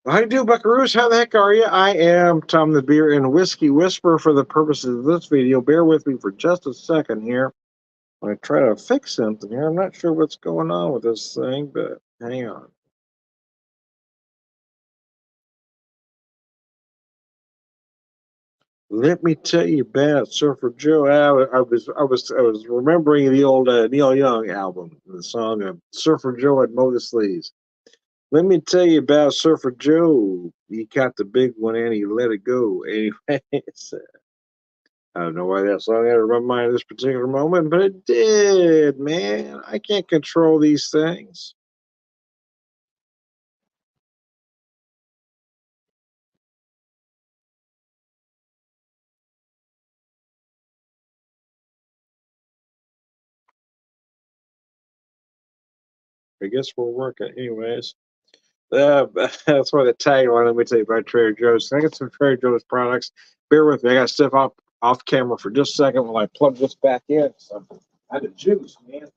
How do you do, buckaroos? How the heck are you? I am Tom the Beer and Whiskey Whisperer for the purposes of this video. Bear with me for just a second here. I try to fix something here. I'm not sure what's going on with this thing, but hang on. Let me tell you about Surfer Joe. I was remembering the old Neil Young album, the song of Surfer Joe had Mow the Sleeves. Let me tell you about Surfer Joe. He caught the big one and he let it go. Anyways, I don't know why that song had to run mind at this particular moment, but it did, man. I can't control these things. I guess we'll work it anyways. That's why the tagline, let me tell you about Trader Joe's. I got some Trader Joe's products. Bear with me. I got to step off camera for just a second while I plug this back in. So I had to juice, man.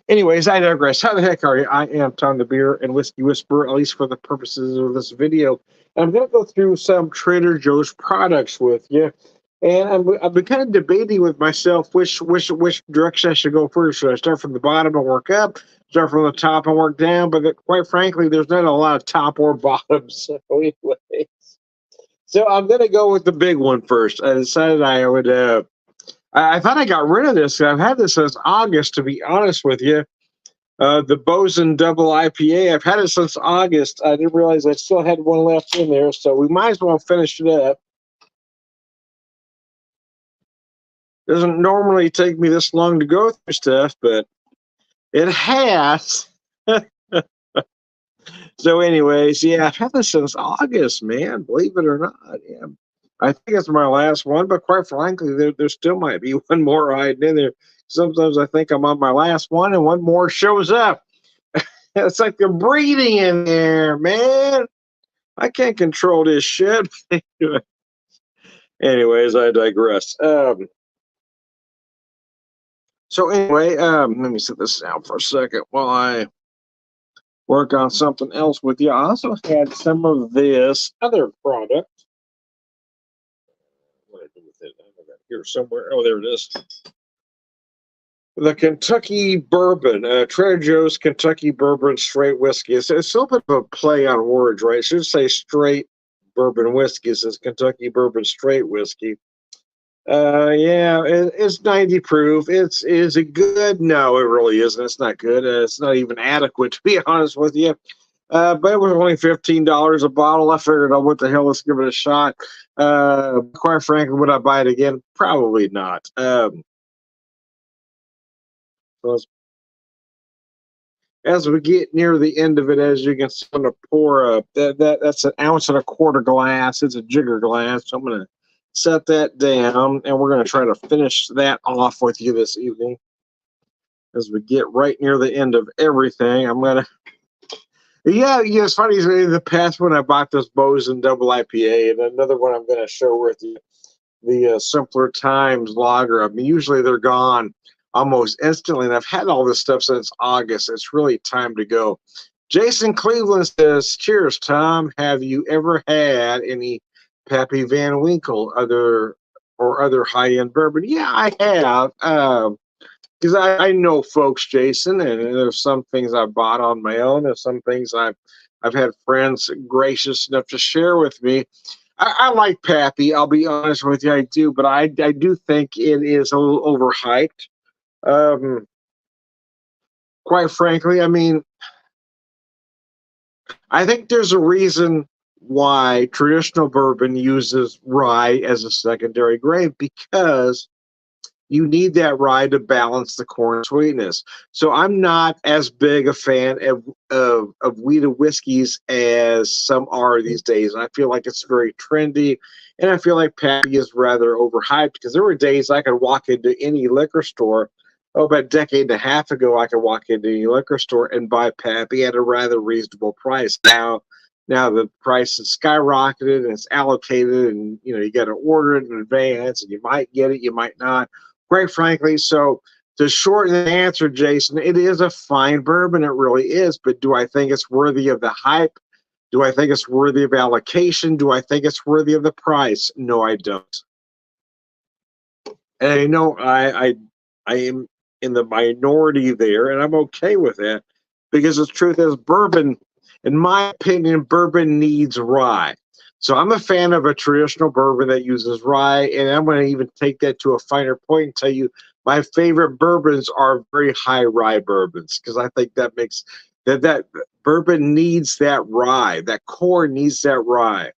Anyways, I digress. How the heck are you? I am Tom the Beer and Whiskey Whisperer, at least for the purposes of this video. And I'm going to go through some Trader Joe's products with you. And I've been kind of debating with myself which direction I should go first. Should I start from the bottom and work up? Start from the top and work down? But quite frankly, there's not a lot of top or bottom. So anyways, so I'm going to go with the big one first. I decided I would. I thought I got rid of this. I've had this since August, to be honest with you. The Bosun Double IPA. I've had it since August. I didn't realize I still had one left in there, so we might as well finish it up. Doesn't normally take me this long to go through stuff, but it has. So, anyways, yeah, I've had this since August, man. Believe it or not, yeah. I think it's my last one, but quite frankly, there still might be one more hiding in there. Sometimes I think I'm on my last one, and one more shows up. It's like they're breeding in there, man. I can't control this shit. Anyways, I digress. So anyway, let me sit this down for a second while I work on something else with you. I also had some of this other product. What did I do with it? I got it here somewhere. Oh, there it is. The Kentucky Bourbon, Trader Joe's Kentucky Bourbon Straight Whiskey. It's a little bit of a play on words, right? It should say straight bourbon whiskey. It says Kentucky Bourbon Straight Whiskey. Yeah, it's 90 proof. Is it good? No, it really isn't. It's not good. It's not even adequate, to be honest with you. But it was only $15 a bottle. I figured, oh, what the hell? Let's give it a shot. Quite frankly, would I buy it again? Probably not. So as we get near the end of it, as you can see, I'm going to pour that's an ounce and a quarter glass. It's a jigger glass. So I'm going to set that down, and we're going to try to finish that off with you this evening. As we get right near the end of everything, I'm going to. Yeah, it's funny. The past when I bought this Bosun Double IPA, and another one I'm going to share with you, the Simpler Times Lager. I mean, usually they're gone almost instantly, and I've had all this stuff since August. It's really time to go. Jason Cleveland says, "Cheers, Tom. Have you ever had any Pappy Van Winkle other high-end bourbon?" Yeah, I have. Because I know folks, Jason, and there's some things I bought on my own, and some things I've had friends gracious enough to share with me. I like Pappy. I'll be honest with you, I do, but I do think it is a little overhyped. Um, Quite frankly, I mean, I think there's a reason why traditional bourbon uses rye as a secondary grain because you need that rye to balance the corn sweetness. So I'm not as big a fan of wheated whiskeys as some are these days. I feel like it's very trendy, and I feel like Pappy is rather overhyped because there were days I could walk into any liquor store. Oh, about a decade and a half ago, I could walk into any liquor store and buy Pappy at a rather reasonable price. Now the price has skyrocketed and it's allocated, and you got to order it in advance, and you might get it, you might not. Quite frankly, so to shorten the answer, Jason, it is a fine bourbon. It really is. But do I think it's worthy of the hype? Do I think it's worthy of allocation? Do I think it's worthy of the price? No, I don't. And I am in the minority there, and I'm okay with that because the truth is, bourbon, in my opinion, bourbon needs rye. So I'm a fan of a traditional bourbon that uses rye, and I'm going to even take that to a finer point and tell you my favorite bourbons are very high rye bourbons because I think that makes that bourbon needs that rye, that core needs that rye.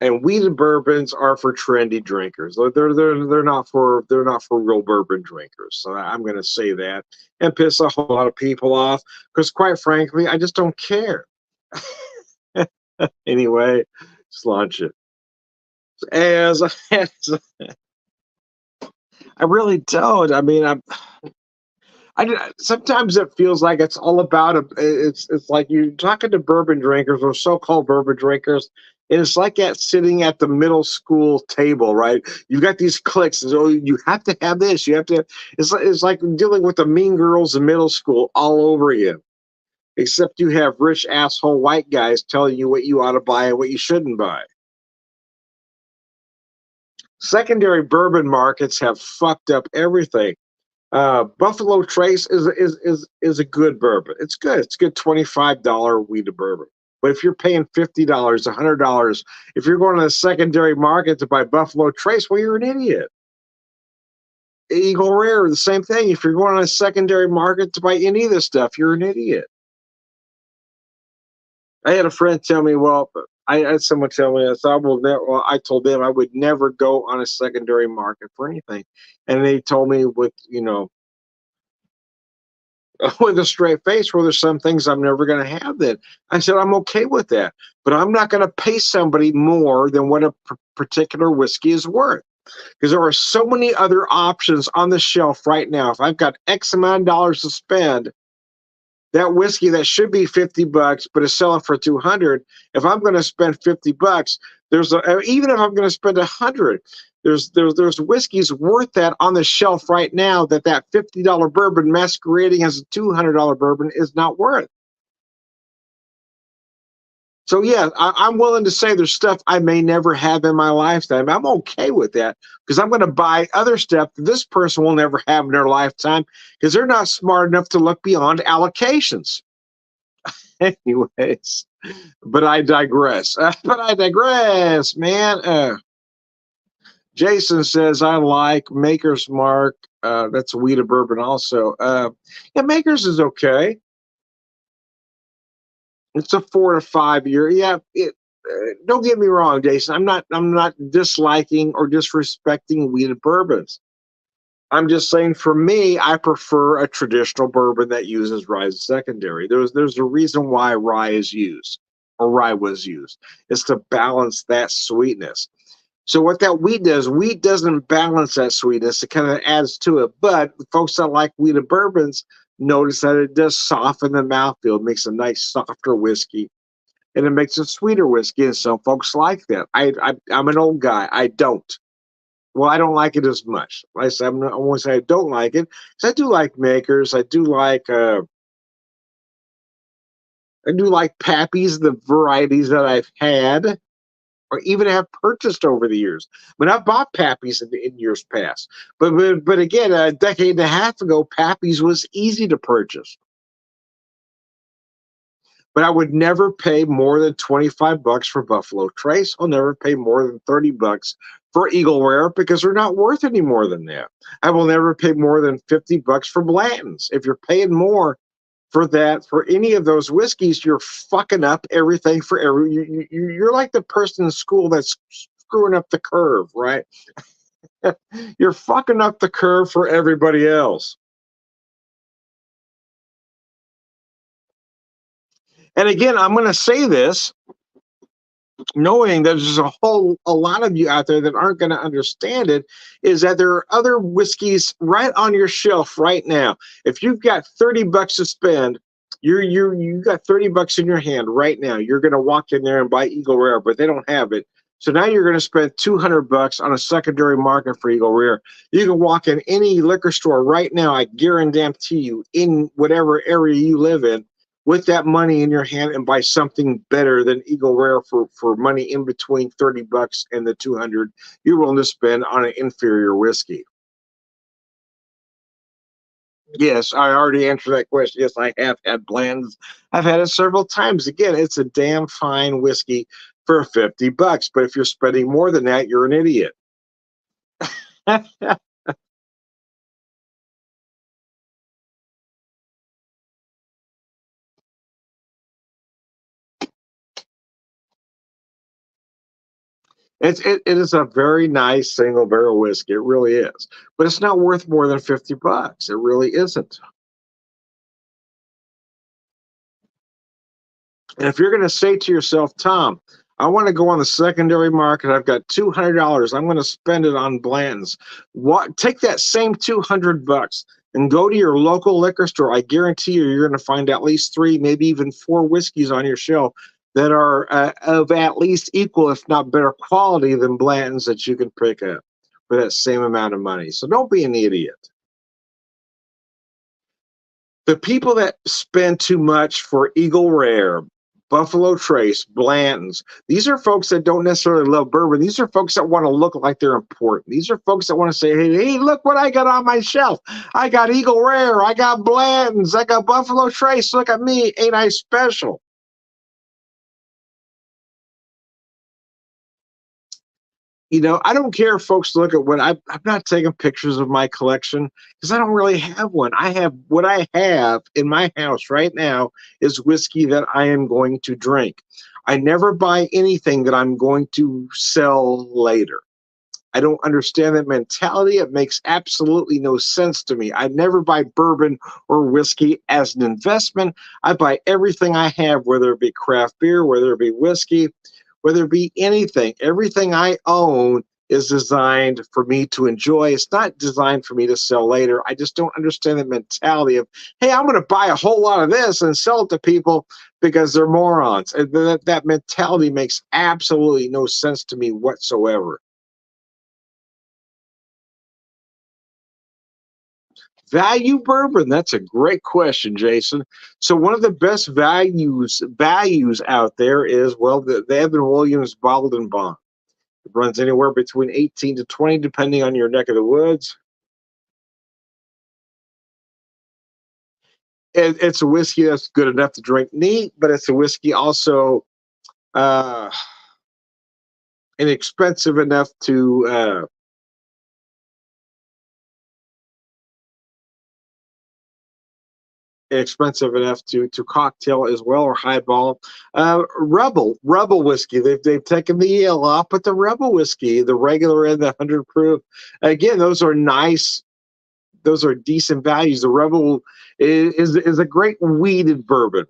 And wheated bourbons are for trendy drinkers. They're not for real bourbon drinkers. So I'm going to say that and piss a whole lot of people off because, quite frankly, I just don't care. Anyway, just launch it. As I really don't. I mean, sometimes it feels like it's all about it's like you're talking to bourbon drinkers or so-called bourbon drinkers, and it's like that sitting at the middle school table, right? You've got these cliques, and so you have to have this, you have to. It's like dealing with the mean girls in middle school all over again, except you have rich asshole white guys telling you what you ought to buy and what you shouldn't buy. Secondary bourbon markets have fucked up everything. Buffalo Trace is a good bourbon. It's good. It's good $25 wheated bourbon. But if you're paying $50, $100, if you're going to the secondary market to buy Buffalo Trace, well, you're an idiot. Eagle Rare, the same thing. If you're going to a secondary market to buy any of this stuff, you're an idiot. I had a friend tell me, well, I had someone tell me this. I told them I would never go on a secondary market for anything, and they told me with a straight face, well, there's some things I'm never going to have. That I said I'm okay with that, but I'm not going to pay somebody more than what a particular whiskey is worth because there are so many other options on the shelf right now. If I've got X amount of dollars to spend, that whiskey that should be $50 but is selling for 200. If I'm going to spend $50, even if I'm going to spend 100, there's whiskeys worth that on the shelf right now that $50 bourbon masquerading as a $200 bourbon is not worth. So yeah, I'm willing to say there's stuff I may never have in my lifetime. I'm okay with that because I'm going to buy other stuff that this person will never have in their lifetime because they're not smart enough to look beyond allocations. Anyways, but I digress. Man. Jason says I like Maker's Mark. That's a wheated bourbon also. Yeah, Maker's is okay. It's a 4 to 5 year. Yeah, don't get me wrong, Jason. I'm not disliking or disrespecting wheated bourbons. I'm just saying, for me, I prefer a traditional bourbon that uses rye as secondary. There's a reason why rye is used, or rye was used. It's to balance that sweetness. So what that wheat does, wheat doesn't balance that sweetness. It kind of adds to it. But folks that like wheated bourbons notice that it does soften the mouthfeel. It makes a nice, softer whiskey, and it makes a sweeter whiskey. And some folks like that. I'm an old guy. I don't. Well, I don't like it as much. Like I said, I won't say I don't like it because I do like Makers. I do like Pappy's, the varieties that I've had or even have purchased over the years. I mean, I've bought Pappy's in years past, but again, a decade and a half ago, Pappy's was easy to purchase. But I would never pay more than $25 for Buffalo Trace. I'll never pay more than $30 for Eagle Rare because they're not worth any more than that. I will never pay more than $50 for Blanton's. If you're paying more for that for any of those whiskeys, you're fucking up everything for you're like the person in school that's screwing up the curve, right? You're fucking up the curve for everybody else. And again, I'm going to say this. knowing that there's a lot of you out there that aren't going to understand it, is that there are other whiskeys right on your shelf right now. If you've got $30 to spend, you got $30 in your hand right now. You're going to walk in there and buy Eagle Rare, but they don't have it. So now you're going to spend $200 on a secondary market for Eagle Rare. You can walk in any liquor store right now, I guarantee you, in whatever area you live in, with that money in your hand and buy something better than Eagle Rare for money in between $30 and the 200 you're willing to spend on an inferior whiskey. Yes, I already answered that question. Yes, I have had Bland's. I've had it several times. Again, it's a damn fine whiskey for $50. But if you're spending more than that, you're an idiot. It is a very nice single barrel whiskey. It really is. But it's not worth more than $50. It really isn't. And if you're going to say to yourself, Tom, I want to go on the secondary market. I've got $200. I'm going to spend it on Blanton's. What? Take that same $200 and go to your local liquor store. I guarantee you, you're going to find at least three, maybe even four whiskeys on your shelf that are of at least equal, if not better quality than Blanton's that you can pick up for that same amount of money. So don't be an idiot. The people that spend too much for Eagle Rare, Buffalo Trace, Blanton's, these are folks that don't necessarily love bourbon. These are folks that want to look like they're important. These are folks that want to say, hey, look what I got on my shelf. I got Eagle Rare. I got Blanton's. I got Buffalo Trace. Look at me. Ain't I special? I don't care if folks look at I'm not taking pictures of my collection because I don't really have one. What I have in my house right now is whiskey that I am going to drink. I never buy anything that I'm going to sell later. I don't understand that mentality. It makes absolutely no sense to me. I never buy bourbon or whiskey as an investment. I buy everything I have, whether it be craft beer, whether it be whiskey, whether it be anything. Everything I own is designed for me to enjoy. It's not designed for me to sell later. I just don't understand the mentality of, hey, I'm going to buy a whole lot of this and sell it to people because they're morons. And that mentality makes absolutely no sense to me whatsoever. Value bourbon. That's a great question, Jason. So one of the best values out there is, well, the Evan Williams Bottled and Bond. It runs anywhere between 18 to 20, depending on your neck of the woods. It's a whiskey that's good enough to drink neat, but it's a whiskey also uh, inexpensive enough to cocktail as well, or highball. Rebel whiskey. They've taken the EL off, but the Rebel whiskey, the regular and the 100 proof, again, those are nice. Those are decent values. The Rebel is a great weeded bourbon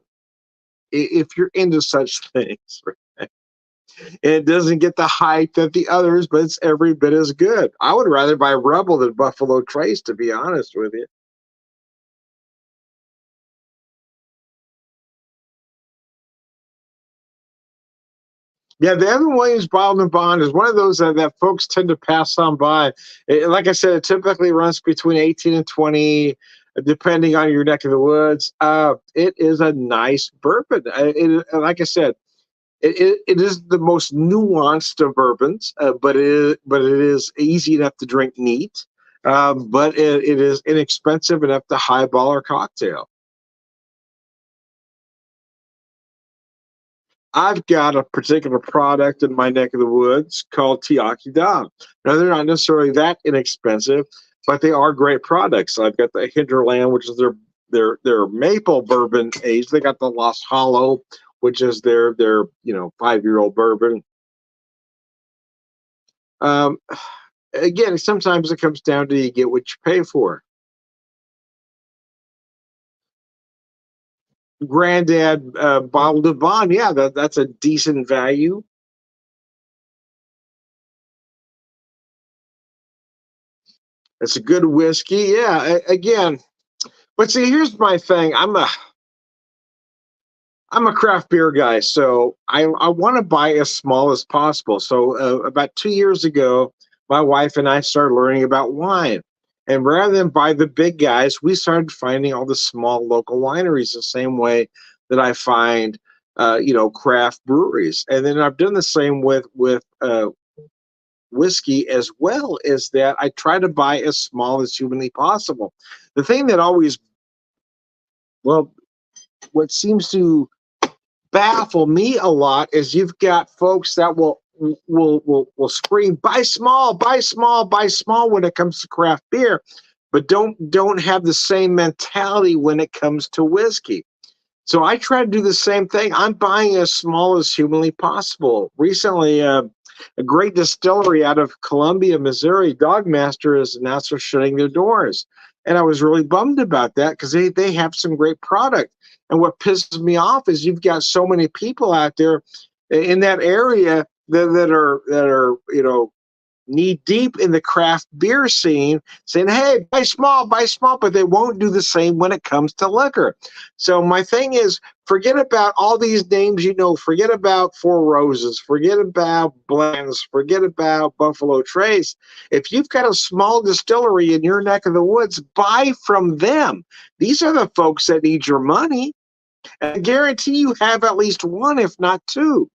if you're into such things. Right? It doesn't get the hype that the others, but it's every bit as good. I would rather buy Rebel than Buffalo Trace, to be honest with you. Yeah, the Evan Williams Bottled and Bond is one of those that folks tend to pass on by. Like I said, it typically runs between 18 and 20, depending on your neck of the woods. It is a nice bourbon. Like I said, it is the most nuanced of bourbons, but it is easy enough to drink neat. But it is inexpensive enough to highball or cocktail. I've got a particular product in my neck of the woods called Tiaki Dam. Now, they're not necessarily that inexpensive, but they are great products. I've got the Hinterland, which is their maple bourbon aged. They got the Lost Hollow, which is their 5-year-old bourbon. Um, Again, sometimes it comes down to you get what you pay for. Granddad Bottled of Bond, yeah, that's a decent value. It's a good whiskey. Yeah, again, but see, here's my thing. I'm a craft beer guy, so I want to buy as small as possible. So about 2 years ago, my wife and I started learning about wine, and rather than buy the big guys, we started finding all the small local wineries the same way that I find, craft breweries. And then I've done the same with whiskey as well. Is that I try to buy as small as humanly possible. The thing that always, well, what seems to baffle me a lot is you've got folks that will scream buy small, buy small, buy small when it comes to craft beer, but don't have the same mentality when it comes to whiskey. So I try to do the same thing. I'm buying as small as humanly possible. Recently, a great distillery out of Columbia, Missouri, Dogmaster, is announced they're shutting their doors. And I was really bummed about that because they have some great product. And what pisses me off is you've got so many people out there in that area that are knee deep in the craft beer scene saying, hey, buy small, but they won't do the same when it comes to liquor. So my thing is, forget about all these names, forget about Four Roses, forget about Blends, forget about Buffalo Trace. If you've got a small distillery in your neck of the woods, buy from them. These are the folks that need your money. And I guarantee you have at least one, if not two.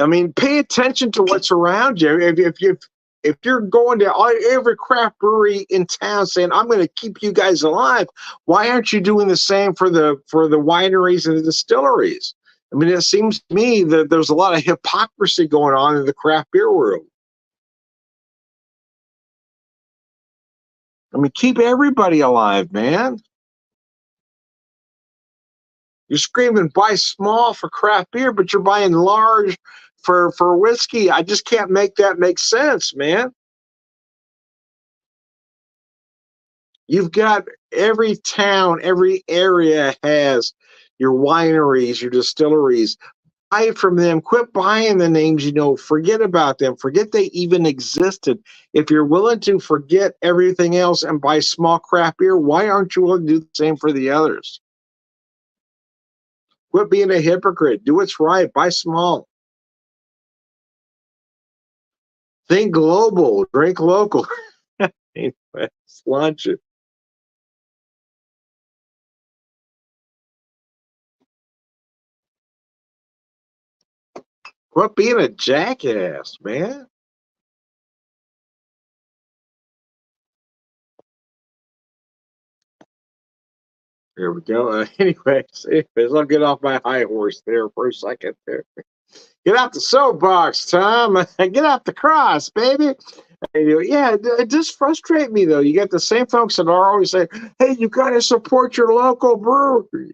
I mean, pay attention to what's around you. If you're going to every craft brewery in town saying, I'm going to keep you guys alive, why aren't you doing the same for the wineries and the distilleries? I mean, it seems to me that there's a lot of hypocrisy going on in the craft beer world. I mean, keep everybody alive, man. You're screaming buy small for craft beer, but you're buying large for whiskey. I just can't make that make sense, man. You've got every town, every area has your wineries, your distilleries. Buy from them. Quit buying the names you know. Forget about them. Forget they even existed. If you're willing to forget everything else and buy small craft beer, why aren't you willing to do the same for the others? Quit being a hypocrite. Do what's right. Buy small. Think global. Drink local. Anyway, let's launch it. Quit being a jackass, man. Here we go. Anyways, I'll get off my high horse there for a second there. Get out the soapbox, Tom. Get out the cross, baby. Yeah, it does frustrate me though. You get the same folks that are always saying, "Hey, you got to support your local brewery,"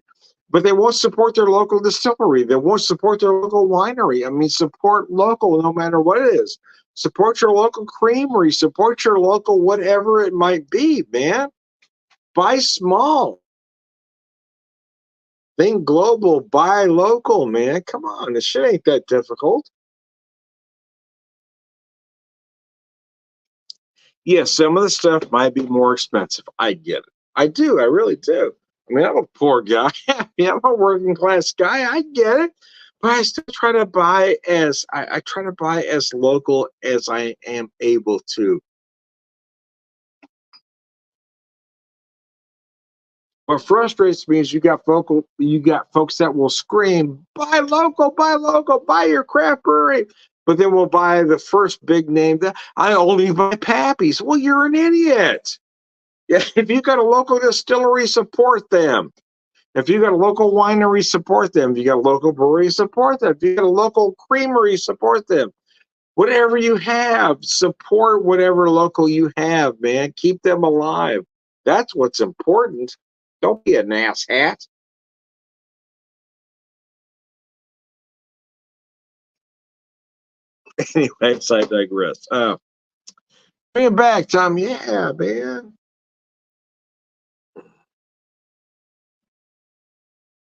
but they won't support their local distillery. They won't support their local winery. I mean, support local no matter what it is. Support your local creamery. Support your local whatever it might be, man. Buy small. Think global, buy local, man. Come on, this shit ain't that difficult. Yes, some of the stuff might be more expensive. I get it. I do. I really do. I mean, I'm a poor guy. I mean, I'm a working class guy. I get it. But I still try to buy I try to buy as local as I am able to. What frustrates me is you got folks that will scream, buy local, buy your craft brewery. But then we'll buy the first big name that I only buy Pappy's. Well, you're an idiot. Yeah, if you got a local distillery, support them. If you got a local winery, support them. If you got a local brewery, support them. If you got a local creamery, support them. Whatever you have, support whatever local you have, man. Keep them alive. That's what's important. Don't be an asshat. Anyways, I digress. Bring it back, Tom. Yeah, man.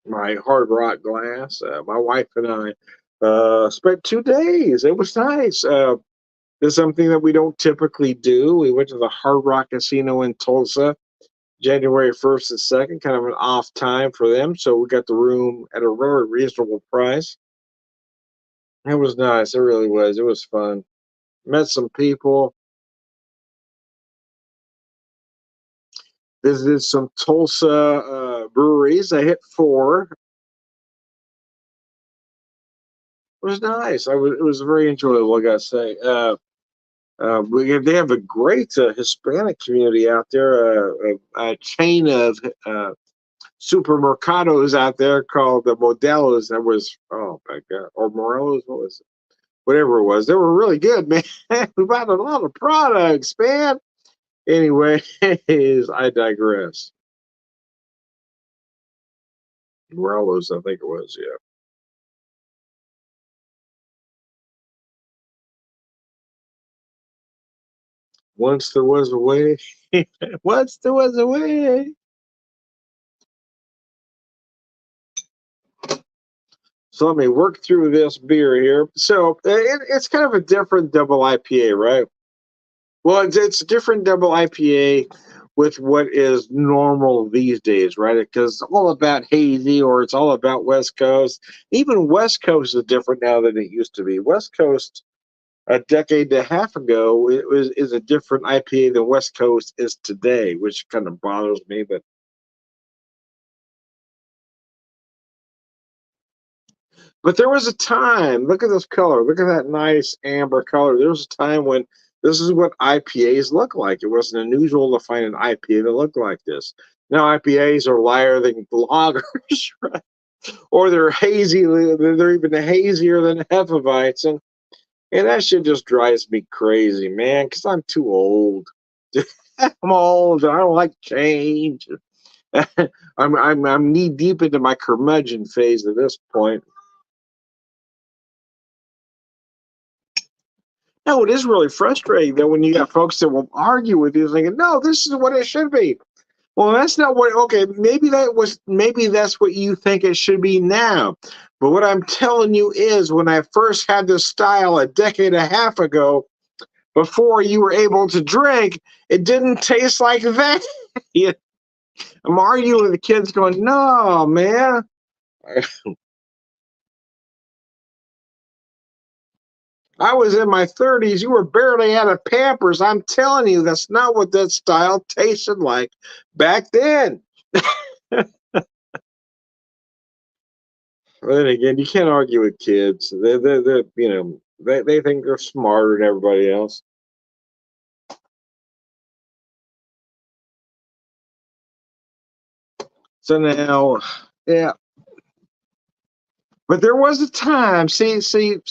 My hard rock glass. My wife and I spent 2 days. It was nice. This is something that we don't typically do. We went to the Hard Rock Casino in Tulsa January 1st and 2nd, kind of an off time for them. So we got the room at a very reasonable price. It was nice. It really was. It was fun. Met some people. Visited some Tulsa breweries. I hit 4. It was nice. It was very enjoyable, I gotta say. They have a great Hispanic community out there. A chain of supermercados out there called the Modelos. That was, oh my god, or Morelos. What was it? Whatever it was, they were really good, man. We bought a lot of products, man. Anyways, I digress. Morelos, I think it was, yeah. Once there was a way. Once there was a way. So let me work through this beer here. So it's kind of a different double IPA, right? Well, it's a different double IPA with what is normal these days, right? Because it's all about hazy or it's all about West Coast. Even West Coast is different now than it used to be. West Coast a decade and a half ago is a different IPA than West Coast is today, which kind of bothers me. But there was a time. Look at this color. Look at that nice amber color. There was a time when this is what IPAs look like. It wasn't unusual to find an IPA that looked like this. Now IPAs are lighter than lagers, right? Or they're hazy. They're even hazier than Hefeweizen. And that shit just drives me crazy, man, because I'm too old. I'm old. I don't like change. I'm knee deep into my curmudgeon phase at this point. No, it is really frustrating that when you got folks that will argue with you, thinking, "No, this is what it should be." Well, that's not what. Okay, maybe that's what you think it should be now. But what I'm telling you is, when I first had this style a decade and a half ago, before you were able to drink, it didn't taste like that. I'm arguing with the kids, going, "No, man." I was in my 30s. You were barely out of Pampers. I'm telling you, that's not what that style tasted like back then. But then again, you can't argue with kids. They think they're smarter than everybody else. So now, yeah. But there was a time. See.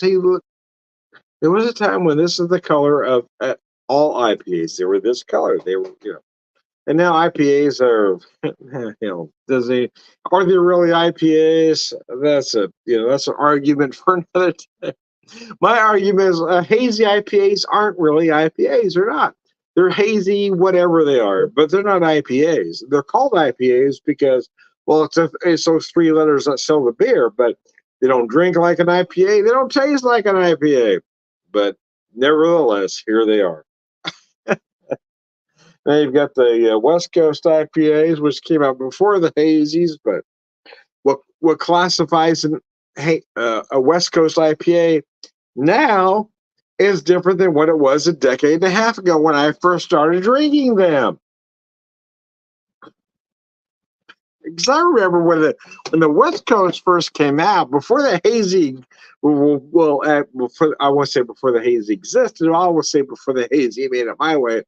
Look, there was a time when this is the color of all IPAs. They were this color. They were, and now IPAs are, are they really IPAs? That's an argument for another day. My argument is hazy IPAs aren't really IPAs. They're not. They're hazy, whatever they are, but they're not IPAs. They're called IPAs because, well, it's those 3 letters that sell the beer, but they don't drink like an IPA. They don't taste like an IPA. But nevertheless, here they are. Now you've got the West Coast IPAs, which came out before the hazies, but what classifies a West Coast IPA now is different than what it was a decade and a half ago when I first started drinking them. Because I remember when the West Coast first came out, before the hazy, I won't say before the hazy existed. I will say before the hazy made it my way.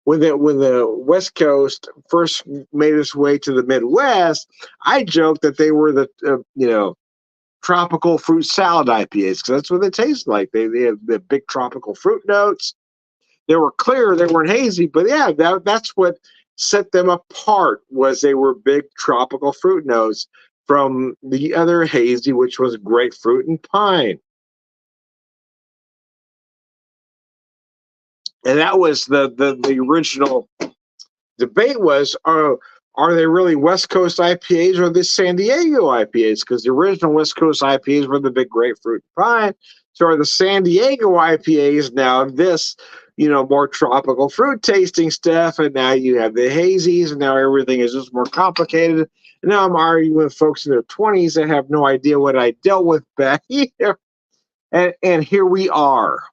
When the West Coast first made its way to the Midwest, I joked that they were the tropical fruit salad IPAs because that's what they taste like. They have the big tropical fruit notes. They were clear, they weren't hazy, but yeah, that's what set them apart. Was they were big tropical fruit notes from the other hazy, which was grapefruit and pine. And that was the original debate was, are they really West Coast IPAs or the San Diego IPAs? Because the original West Coast IPAs were the big grapefruit and pine. So the San Diego IPA is now this, more tropical fruit tasting stuff, and now you have the hazies, and now everything is just more complicated. And now I'm arguing with folks in their 20s that have no idea what I dealt with back here, and here we are.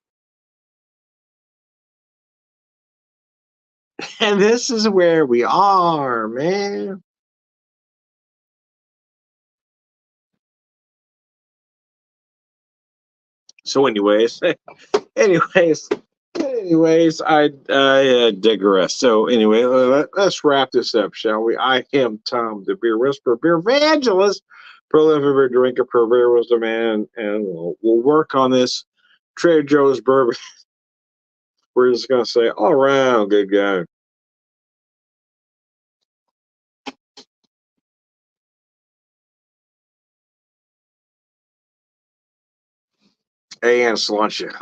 And this is where we are, man. So, anyways, I digress. So, anyway, let's wrap this up, shall we? I am Tom, the beer whisperer, beer evangelist, prolific beer drinker, pro beer wisdom man, and we'll work on this Trader Joe's bourbon. We're just gonna say all around good guy. And Sláinte.